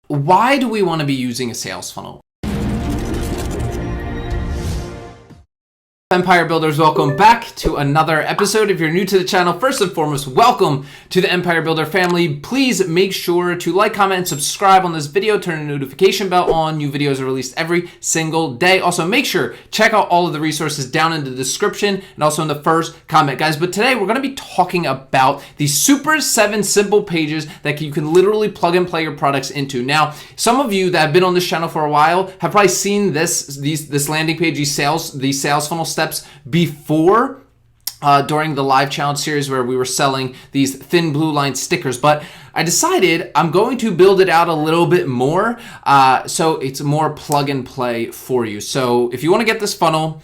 why do we want to be using a sales funnel? Empire Builders, welcome back to another episode. If you're new to the channel, first and foremost, welcome to the Empire Builder family. Please make sure to like, comment, and subscribe on this video. Turn the notification bell on. New videos are released every single day. Also, make sure check out all of the resources down in the description and also in the first comment, guys. But today we're going to be talking about these super 7 simple pages that you can literally plug and play your products into. Now, some of you that have been on this channel for a while have probably seen this landing page, these sales funnel steps before during the live challenge series where we were selling these thin blue line stickers, but I decided I'm going to build it out a little bit more so it's more plug and play for you. So if you want to get this funnel,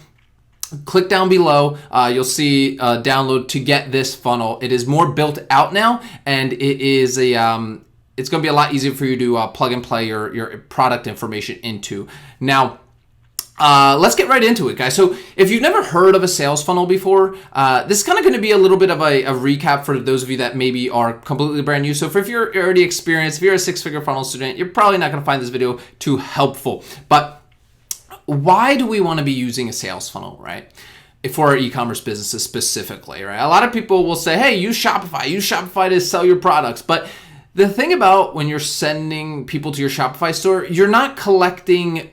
click down below. You'll see download to get this funnel. It is more built out now, and it is it's going to be a lot easier for you to plug and play your product information into. Now, let's get right into it, guys. So if you've never heard of a sales funnel before, this is kind of going to be a little bit of a recap for those of you that maybe are completely brand new. So if you're already experienced, if you're a 6-figure funnel student, you're probably not going to find this video too helpful. But why do we want to be using a sales funnel, right? For our e-commerce businesses specifically, right? A lot of people will say, hey, use Shopify to sell your products. But the thing about when you're sending people to your Shopify store, you're not collecting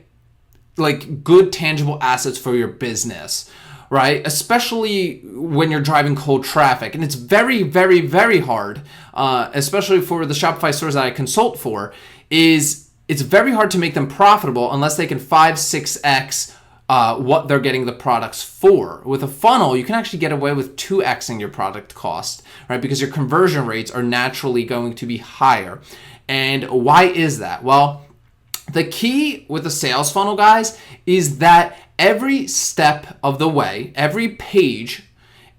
like good tangible assets for your business, right? Especially when you're driving cold traffic. And it's very, very, very hard, especially for the Shopify stores that I consult for, it's very hard to make them profitable unless they can 5-6x what they're getting the products for. With a funnel, you can actually get away with 2xing your product cost, right? Because your conversion rates are naturally going to be higher. And why is that? Well, the key with a sales funnel, guys, is that every step of the way, every page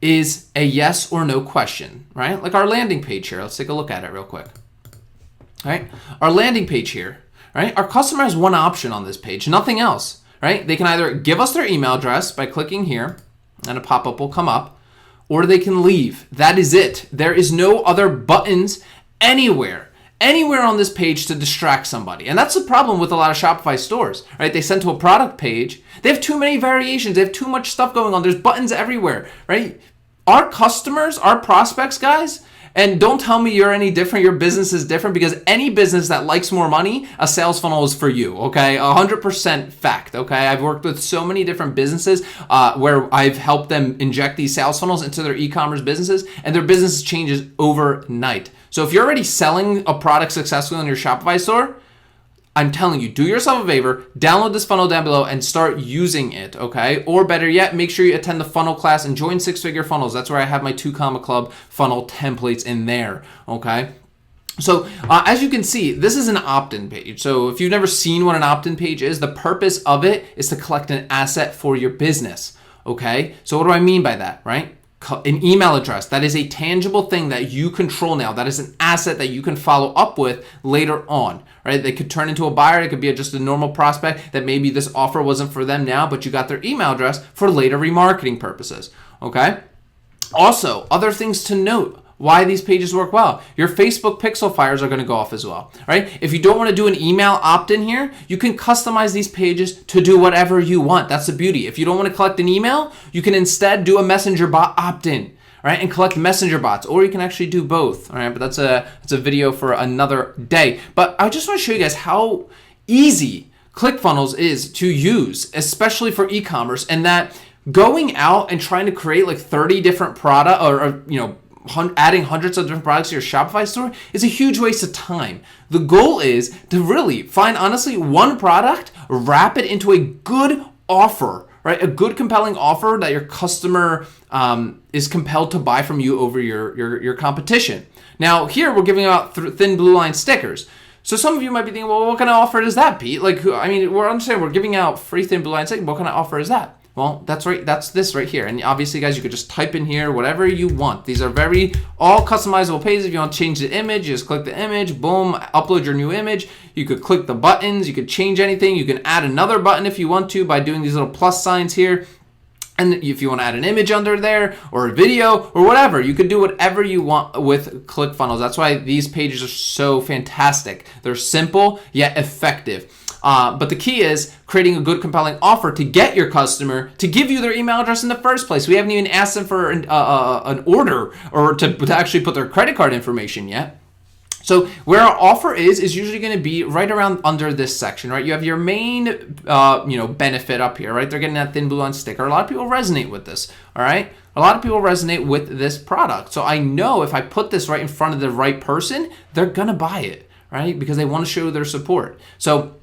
is a yes or no question, right? Like our landing page here. Let's take a look at it real quick. All right? Our landing page here, right? Our customer has one option on this page, nothing else, right? They can either give us their email address by clicking here, and a pop-up will come up, or they can leave. That is it. There is no other buttons anywhere on this page to distract somebody. And that's the problem with a lot of Shopify stores, right? They send to a product page. They have too many variations. They have too much stuff going on. There's buttons everywhere, right? Our customers, our prospects, guys, and don't tell me you're any different. Your business is different, because any business that likes more money, a sales funnel is for you, okay? 100% fact, okay? I've worked with so many different businesses where I've helped them inject these sales funnels into their e-commerce businesses, and their business changes overnight. So if you're already selling a product successfully on your Shopify store, I'm telling you, do yourself a favor, download this funnel down below and start using it, okay? Or better yet, make sure you attend the funnel class and join 6-figure funnels. That's where I have my 2 Comma Club funnel templates in there, okay? So as you can see, this is an opt-in page. So if you've never seen what an opt-in page is, the purpose of it is to collect an asset for your business, okay? So what do I mean by that, right? An email address, that is a tangible thing that you control now. That is an asset that you can follow up with later on, right? They could turn into a buyer. It could be just a normal prospect that maybe this offer wasn't for them now, but you got their email address for later remarketing purposes, okay? Also, other things to note, why these pages work well. Your Facebook pixel fires are going to go off as well, right? If you don't want to do an email opt-in here, you can customize these pages to do whatever you want. That's the beauty. If you don't want to collect an email, you can instead do a messenger bot opt-in, right? And collect messenger bots, or you can actually do both, all right? But that's a video for another day. But I just want to show you guys how easy ClickFunnels is to use, especially for e-commerce, and that going out and trying to create like 30 different product or adding hundreds of different products to your Shopify store is a huge waste of time. The goal is to really find, honestly, one product, wrap it into a good offer, right? A good, compelling offer that your customer is compelled to buy from you over your competition. Now, here we're giving out thin blue line stickers. So some of you might be thinking, well, what kind of offer is that, Pete? Like, I mean, we're giving out free thin blue line stickers. What kind of offer is that? Well, that's right. That's this right here. And obviously, guys, you could just type in here whatever you want. These are all customizable pages. If you want to change the image, you just click the image, boom, upload your new image. You could click the buttons. You could change anything. You can add another button if you want to by doing these little plus signs here. And if you want to add an image under there or a video or whatever, you can do whatever you want with ClickFunnels. That's why these pages are so fantastic. They're simple yet effective. But the key is creating a good, compelling offer to get your customer to give you their email address in the first place. We haven't even asked them for an order or to actually put their credit card information yet. So where our offer is usually going to be right around under this section, right? You have your main, benefit up here, right? They're getting that thin blue line sticker. A lot of people resonate with this, all right? A lot of people resonate with this product. So I know if I put this right in front of the right person, they're going to buy it, right? Because they want to show their support. So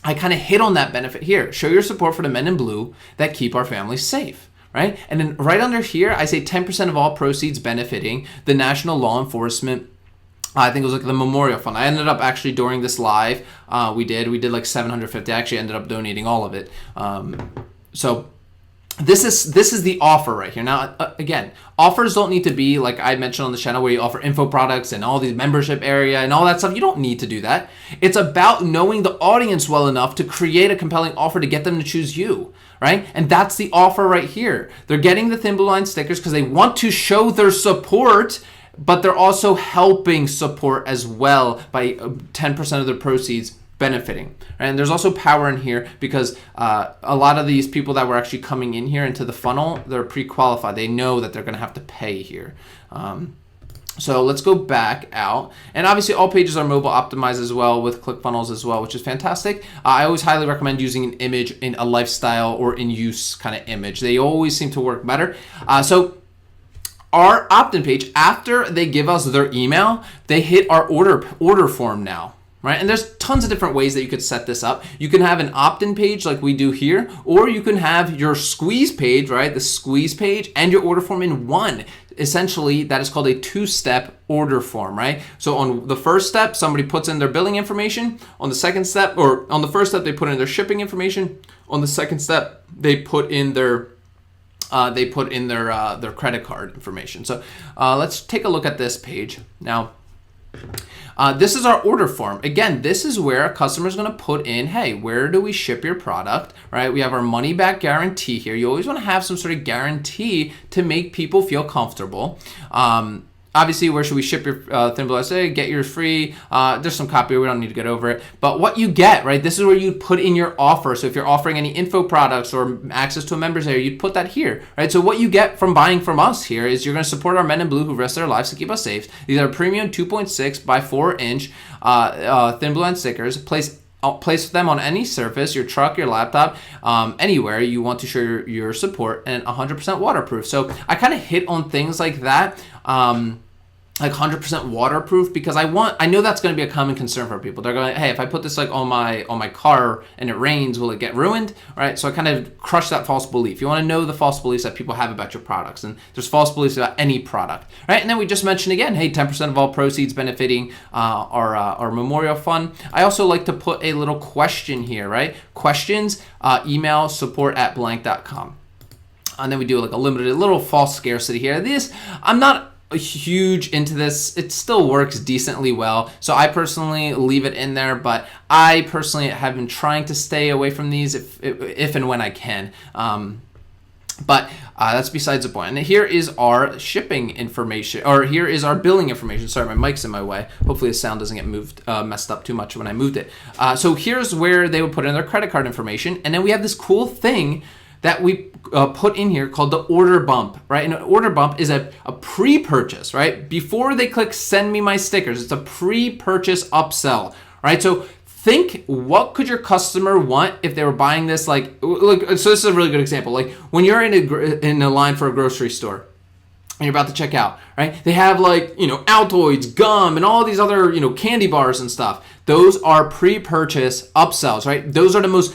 I kind of hit on that benefit here. Show your support for the men in blue that keep our families safe, right? And then right under here, I say 10% of all proceeds benefiting the National Law Enforcement. I think it was like the Memorial Fund. I ended up actually during this live, we did like 750. I actually ended up donating all of it. So this is the offer right here. Now, again, offers don't need to be like I mentioned on the channel where you offer info products and all these membership area and all that stuff. You don't need to do that. It's about knowing the audience well enough to create a compelling offer to get them to choose you, right? And that's the offer right here. They're getting the thin blue line stickers because they want to show their support, but they're also helping support as well by 10% of their proceeds benefiting. Right? And there's also power in here because a lot of these people that were actually coming in here into the funnel, they're pre-qualified. They know that they're going to have to pay here. So let's go back out. And obviously all pages are mobile optimized as well with ClickFunnels as well, which is fantastic. I always highly recommend using an image in a lifestyle or in use kind of image. They always seem to work better. So our opt-in page, after they give us their email, they hit our order form now, right? And there's tons of different ways that you could set this up. You can have an opt-in page like we do here, or you can have your squeeze page, right? The squeeze page and your order form in one. Essentially, that is called a two-step order form, right? So on the first step, somebody puts in their billing information. On the second step, or on the first step, they put in their shipping information. On the second step, they put in their credit card information. So let's take a look at this page. Now, this is our order form. Again, this is where a customer is going to put in, hey, where do we ship your product, right? We have our money back guarantee here. You always want to have some sort of guarantee to make people feel comfortable. Obviously, where should we ship your thin blue? I say get yours free. There's some copy. We don't need to get over it. But what you get, right? This is where you put in your offer. So if you're offering any info products or access to a members area, you'd put that here, right? So what you get from buying from us here is you're going to support our men in blue who risk their lives to keep us safe. These are premium 2.6 by 4 inch thin blue line stickers. Place them on any surface, your truck, your laptop, anywhere you want to show your support, and 100% waterproof. So I kind of hit on things like that, like 100% waterproof, because I know that's going to be a common concern for people. They're going, hey, if I put this like on my car and it rains, will it get ruined? Right? So I kind of crush that false belief. You want to know the false beliefs that people have about your products, and there's false beliefs about any product, right? And then we just mentioned again, hey, 10% of all proceeds benefiting our memorial fund. I also like to put a little question here, right? Questions, email support@blank.com. And then we do like a limited little false scarcity here. I'm not huge into this. It still works decently well, so I personally leave it in there, but I personally have been trying to stay away from these if and when I can. But that's besides the point. And here is our shipping information, or here is our billing information. Sorry, my mic's in my way. Hopefully the sound doesn't get messed up too much when I moved it. So here's where they would put in their credit card information, and then we have this cool thing that we put in here called the order bump, right? And an order bump is a pre-purchase, right? Before they click send me my stickers, it's a pre-purchase upsell, right? So think, what could your customer want if they were buying this? Like, look, so this is a really good example. Like when you're in a line for a grocery store and you're about to check out, right? They have like, Altoids, gum, and all these other, candy bars and stuff. Those are pre-purchase upsells, right? Those are the most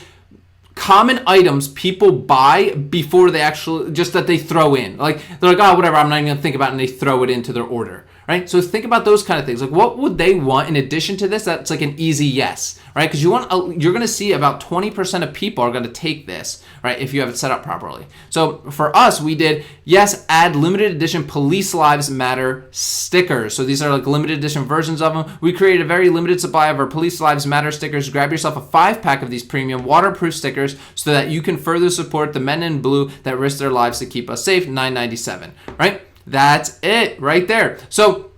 common items people buy before they actually, just that they throw in. Like, they're like, oh, whatever, I'm not even gonna think about it, and they throw it into their order, right? So think about those kind of things. Like, what would they want in addition to this that's like an easy yes, right? Because you're going to see about 20% of people are going to take this, right, if you have it set up properly. So for us, we did, yes, add limited edition Police Lives Matter stickers. So these are like limited edition versions of them. We created a very limited supply of our Police Lives Matter stickers. Grab yourself a 5-pack of these premium waterproof stickers so that you can further support the men in blue that risk their lives to keep us safe. $9.97, right? That's it right there. So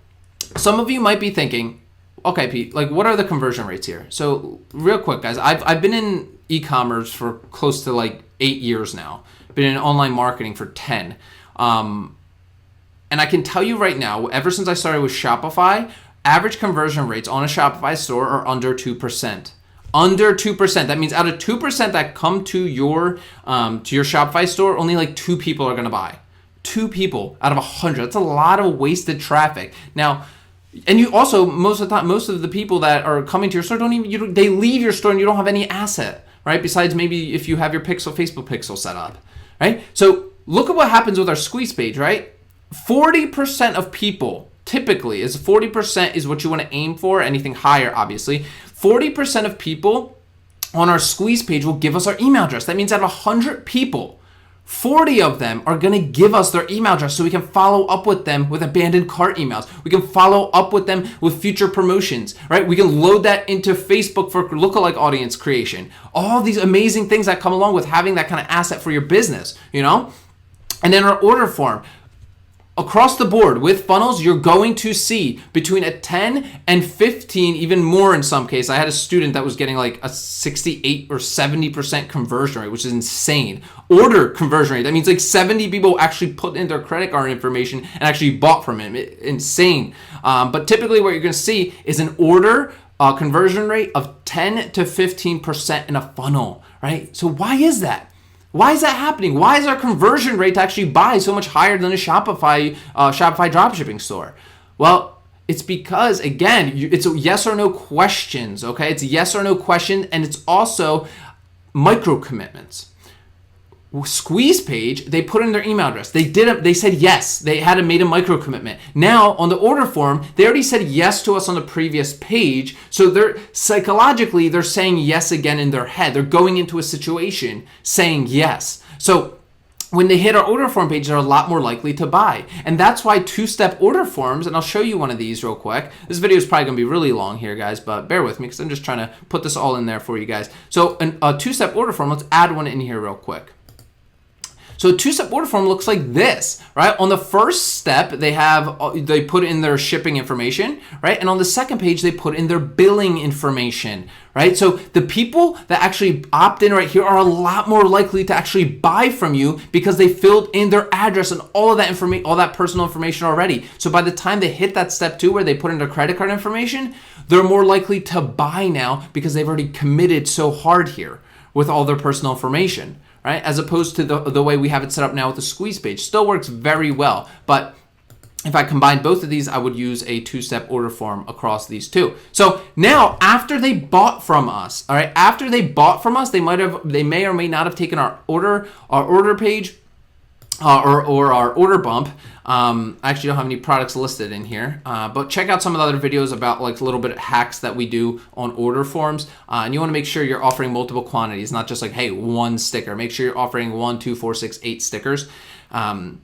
some of you might be thinking, okay, Pete, like what are the conversion rates here? So real quick, guys, I've been in e-commerce for close to like 8 years now. Been in online marketing for 10. And I can tell you right now, ever since I started with Shopify, average conversion rates on a Shopify store are under 2%. Under 2%. That means out of 2% that come to your Shopify store, only like 2 people are going to buy. 2 people out of 100. That's a lot of wasted traffic. Now, and you also, most of the time, most of the people that are coming to your store they leave your store and you don't have any asset, right? Besides maybe if you have your Facebook pixel set up, right? So look at what happens with our squeeze page, right? 40% of people, typically, 40% is what you want to aim for, anything higher, obviously. 40% of people on our squeeze page will give us our email address. That means out of 100 people, 40 of them are going to give us their email address so we can follow up with them with abandoned cart emails. We can follow up with them with future promotions, right? We can load that into Facebook for lookalike audience creation. All these amazing things that come along with having that kind of asset for your business, you know? And then our order form. Across the board with funnels, you're going to see between a 10 and 15, even more in some cases. I had a student that was getting like a 68 or 70% conversion rate, which is insane. Order conversion rate. That means like 70 people actually put in their credit card information and actually bought from him. Insane. But typically what you're going to see is an order conversion rate of 10 to 15% in a funnel, right? So why is that? Why is that happening? Why is our conversion rate to actually buy so much higher than a Shopify dropshipping store? Well, it's because, again, it's yes or no questions, okay? It's yes or no question, and it's also micro commitments. Squeeze page, they put in their email address. They said yes. They had made a micro commitment. Now on the order form, they already said yes to us on the previous page. So they're saying yes again in their head. They're going into a situation saying yes. So when they hit our order form page, they're a lot more likely to buy. And that's why 2-step order forms, and I'll show you one of these real quick. This video is probably going to be really long here, guys, but bear with me because I'm just trying to put this all in there for you guys. So a 2-step order form, let's add one in here real quick. So a 2-step order form looks like this, right? On the first step, they put in their shipping information, right? And on the second page, they put in their billing information, right? So the people that actually opt in right here are a lot more likely to actually buy from you because they filled in their address and all of that information, all that personal information already. So by the time they hit that step 2 where they put in their credit card information, they're more likely to buy now because they've already committed so hard here with all their personal information. Right? As opposed to the way we have it set up now with the squeeze page. Still works very well, but if I combine both of these, I would use a 2-step order form across these two. So now, after they bought from us, all right, they may or may not have taken our order page or our order bump. I actually don't have any products listed in here, but check out some of the other videos about like a little bit of hacks that we do on order forms. And you want to make sure you're offering multiple quantities, not just like, hey, 1 sticker. Make sure you're offering 1, 2, 4, 6, 8 stickers. And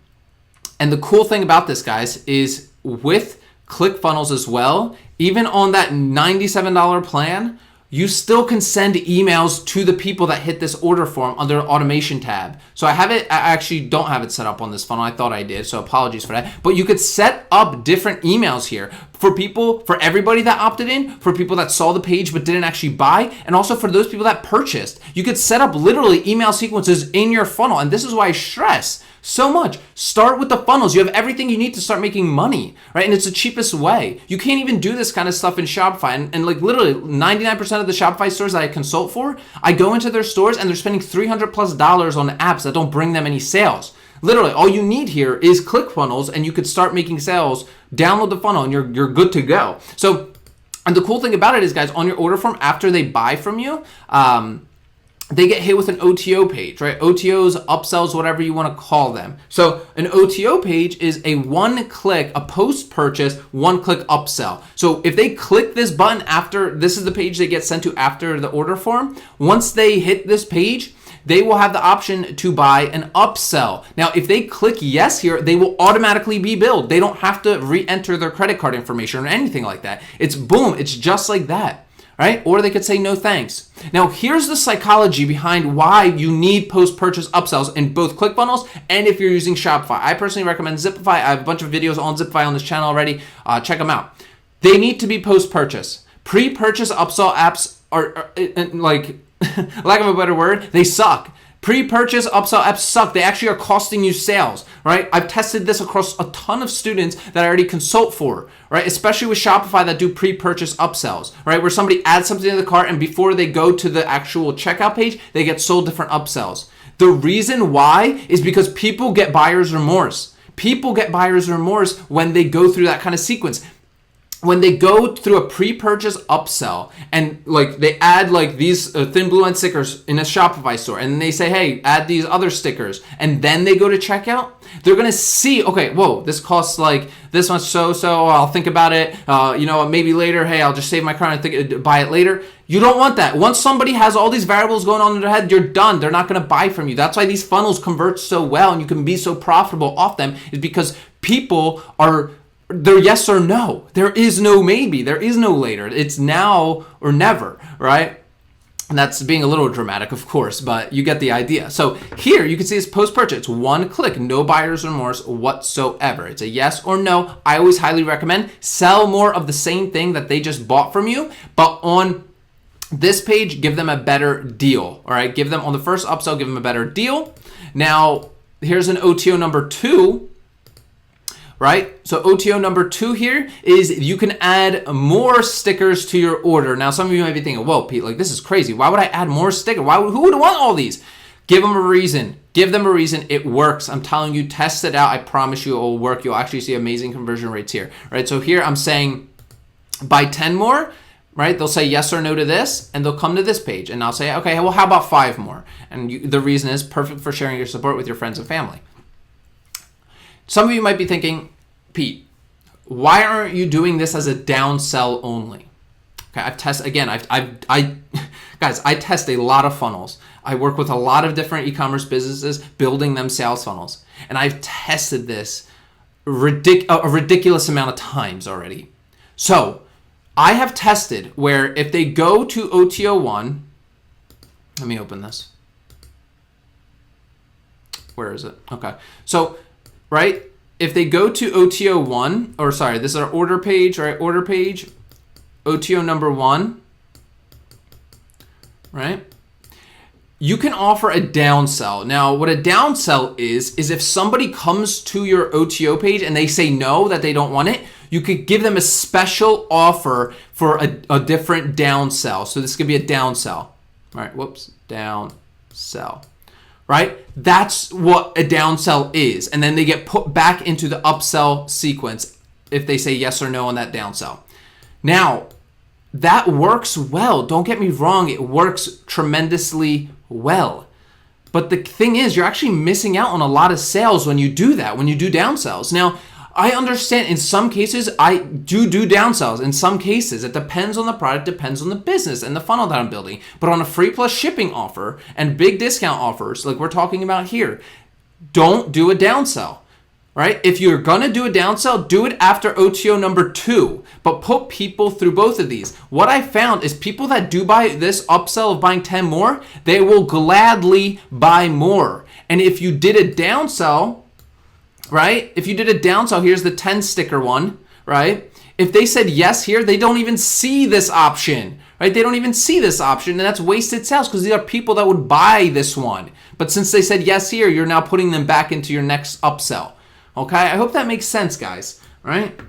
the cool thing about this, guys, is with ClickFunnels as well, even on that $97 plan, you still can send emails to the people that hit this order form under automation tab. So I actually don't have it set up on this funnel. I thought I did, so apologies for that. But you could set up different emails here for everybody that opted in, for people that saw the page but didn't actually buy, and also for those people that purchased. You could set up literally email sequences in your funnel, and this is why I stress so much. Start with the funnels. You have everything you need to start making money, right? And it's the cheapest way. You can't even do this kind of stuff in Shopify. And like literally 99% of the Shopify stores that I consult for, I go into their stores and they're spending $300+ on apps that don't bring them any sales. Literally, all you need here is ClickFunnels and you could start making sales, download the funnel, and you're good to go. So, and the cool thing about it is, guys, on your order form, after they buy from you, they get hit with an OTO page, right? OTOs, upsells, whatever you want to call them. So an OTO page is a one-click, a post-purchase, one-click upsell. So if they click this button after, this is the page they get sent to after the order form, once they hit this page, they will have the option to buy an upsell. Now, if they click yes here, they will automatically be billed. They don't have to re-enter their credit card information or anything like that. It's boom, it's just like that. Right? Or they could say no thanks. Now, here's the psychology behind why you need post-purchase upsells in both ClickFunnels and if you're using Shopify. I personally recommend Zipify. I have a bunch of videos on Zipify on this channel already. Check them out. They need to be post-purchase. Pre-purchase upsell apps are like, lack of a better word, they suck. Pre-purchase upsell apps suck. They actually are costing you sales, right? I've tested this across a ton of students that I already consult for, right? Especially with Shopify that do pre-purchase upsells, right? Where somebody adds something to the cart and before they go to the actual checkout page, they get sold different upsells. The reason why is because people get buyer's remorse. People get buyer's remorse when they go through that kind of sequence. When they go through a pre-purchase upsell and like they add like these thin blue line stickers in a Shopify store and they say, hey, add these other stickers, and then they go to checkout, they're going to see, okay, whoa, this costs like this much, so I'll think about it. Maybe later, hey, I'll just save my card and buy it later. You don't want that. Once somebody has all these variables going on in their head, you're done. They're not going to buy from you. That's why these funnels convert so well and you can be so profitable off them, is because people are, they're yes or no. There is no maybe. There is no later. It's now or never, right? And that's being a little dramatic, of course, but you get the idea. So here you can see it's post-purchase. It's one click, no buyer's remorse whatsoever. It's a yes or no. I always highly recommend sell more of the same thing that they just bought from you, but on this page, give them a better deal, all right? Give them, on the first upsell, give them a better deal. Now, here's an OTO number 2. Right? So OTO number 2 here is you can add more stickers to your order. Now, some of you might be thinking, whoa, Pete, like this is crazy. Why would I add more stickers? Who would want all these? Give them a reason. Give them a reason. It works. I'm telling you, test it out. I promise you it will work. You'll actually see amazing conversion rates here. Right? So here I'm saying buy 10 more. Right? They'll say yes or no to this, and they'll come to this page. And I'll say, okay, well, how about 5 more? And the reason is perfect for sharing your support with your friends and family. Some of you might be thinking, Pete, why aren't you doing this as a downsell only? Okay, I've tested, again, guys, I test a lot of funnels. I work with a lot of different e-commerce businesses building them sales funnels. And I've tested this a ridiculous amount of times already. So I have tested where if they go to OTO1, let me open this. Where is it? Okay. So, right, if they go to OTO1, or sorry, this is our order page, right? Order page, OTO number 1, right? You can offer a downsell. Now, what a downsell is if somebody comes to your OTO page and they say no, that they don't want it, you could give them a special offer for a different downsell. So this could be a downsell. All right, whoops, downsell. Right? That's what a downsell is. And then they get put back into the upsell sequence if they say yes or no on that downsell. Now, that works well. Don't get me wrong. It works tremendously well. But the thing is, you're actually missing out on a lot of sales when you do that, when you do downsells. Now, I understand in some cases, I do downsells. In some cases, it depends on the product, depends on the business and the funnel that I'm building. But on a free plus shipping offer and big discount offers, like we're talking about here, don't do a downsell, right? If you're gonna do a downsell, do it after OTO number 2, but put people through both of these. What I found is people that do buy this upsell of buying 10 more, they will gladly buy more. And if you did a downsell, right? If you did a downsell, here's the 10 sticker one, right? If they said yes here, they don't even see this option, right? They don't even see this option, and that's wasted sales because these are people that would buy this one. But since they said yes here, you're now putting them back into your next upsell, okay? I hope that makes sense, guys, right?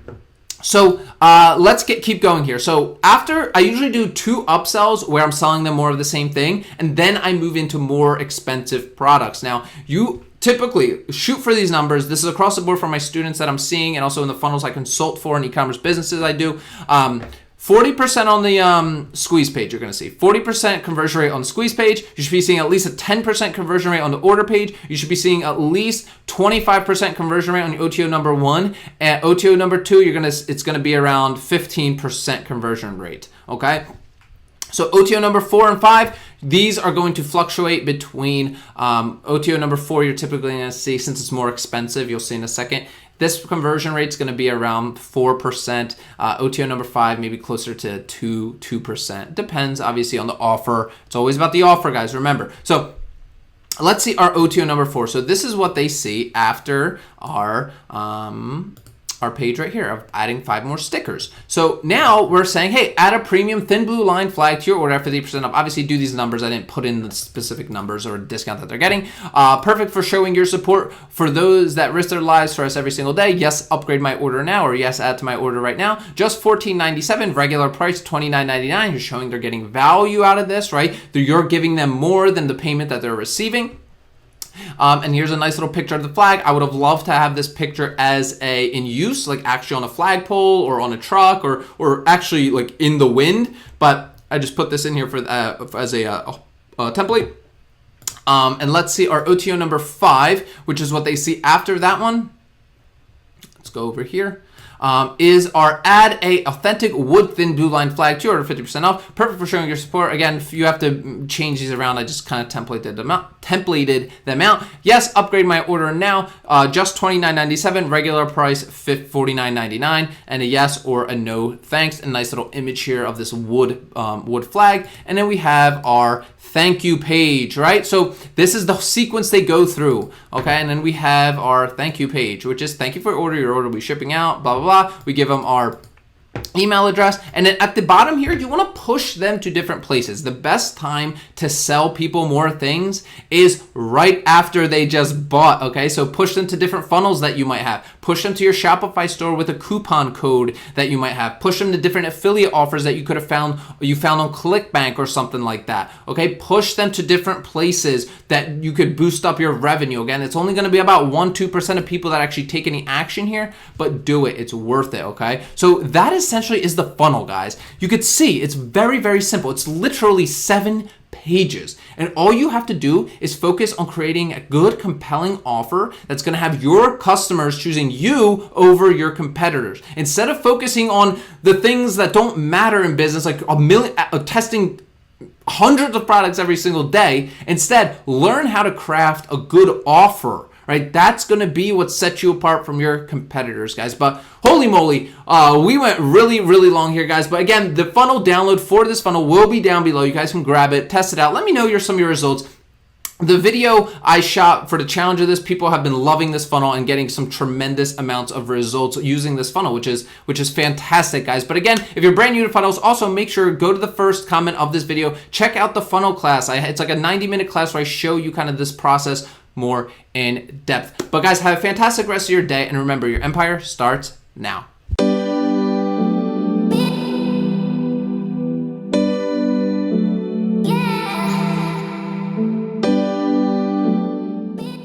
So let's keep going here. So after, I usually do 2 upsells where I'm selling them more of the same thing, and then I move into more expensive products. Now, you typically shoot for these numbers. This is across the board for my students that I'm seeing and also in the funnels I consult for and e-commerce businesses I do. 40% on the squeeze page, you're going to see 40% conversion rate on the squeeze page. You should be seeing at least a 10% conversion rate on the order page. You should be seeing at least 25% conversion rate on the OTO number 1. And OTO number 2, it's going to be around 15% conversion rate. Okay. So OTO number 4 and 5, these are going to fluctuate between OTO number 4. You're typically going to see, since it's more expensive, you'll see in a second. This conversion rate is going to be around 4%. OTO number 5, maybe closer to 2%. Depends, obviously, on the offer. It's always about the offer, guys. Remember. So let's see our OTO number 4. So this is what they see after our page right here of adding 5 more stickers. So now we're saying, hey, add a premium thin blue line flag to your order after 30% off. Obviously, do these numbers. I didn't put in the specific numbers or discount that they're getting. Perfect for showing your support for those that risk their lives for us every single day. Yes, upgrade my order now, or yes, add to my order right now. Just $14.97, regular price $29.99. You're showing they're getting value out of this, right? You're giving them more than the payment that they're receiving. And here's a nice little picture of the flag. I would have loved to have this picture as in use, like actually on a flagpole or on a truck or actually like in the wind. But I just put this in here for as a template. And let's see our OTO number 5, which is what they see after that one. Let's go over here. Is our add a authentic wood thin blue line flag to your order 50% off. Perfect for showing your support. Again, if you have to change these around, I just kind of templated them out. Yes, upgrade my order now. Just $29.97, regular price $49.99, and a yes or a no thanks. A nice little image here of this wood flag, and then we have our thank you page, right? So this is the sequence they go through, okay? And then we have our thank you page, which is thank you for your order. Your order will be shipping out, blah, blah, blah. We give them our email address, and then at the bottom here, you want to push them to different places. The best time to sell people more things is right after they just bought, okay? So push them to different funnels that you might have. Push them to your Shopify store with a coupon code that you might have. Push them to different affiliate offers that you could have found on ClickBank or something like that, okay? Push them to different places that you could boost up your revenue. Again, it's only going to be about 1-2% of people that actually take any action here, but do it. It's worth it, okay? So that essentially is the funnel, guys. You could see it's very, very simple. It's literally 7 pages. And all you have to do is focus on creating a good, compelling offer that's going to have your customers choosing you over your competitors. Instead of focusing on the things that don't matter in business, like testing hundreds of products every single day, instead, learn how to craft a good offer. Right, that's going to be what sets you apart from your competitors, guys. But holy moly, we went really, really long here, guys. But again, the funnel download for this funnel will be down below. You guys can grab it, test it out. Let me know some of your results. The video I shot for the challenge of this, people have been loving this funnel and getting some tremendous amounts of results using this funnel, which is fantastic, guys. But again, if you're brand new to funnels, also make sure go to the first comment of this video. Check out the funnel class. It's like a 90-minute class where I show you kind of this process more in depth. But guys, have a fantastic rest of your day, and remember, your empire starts now.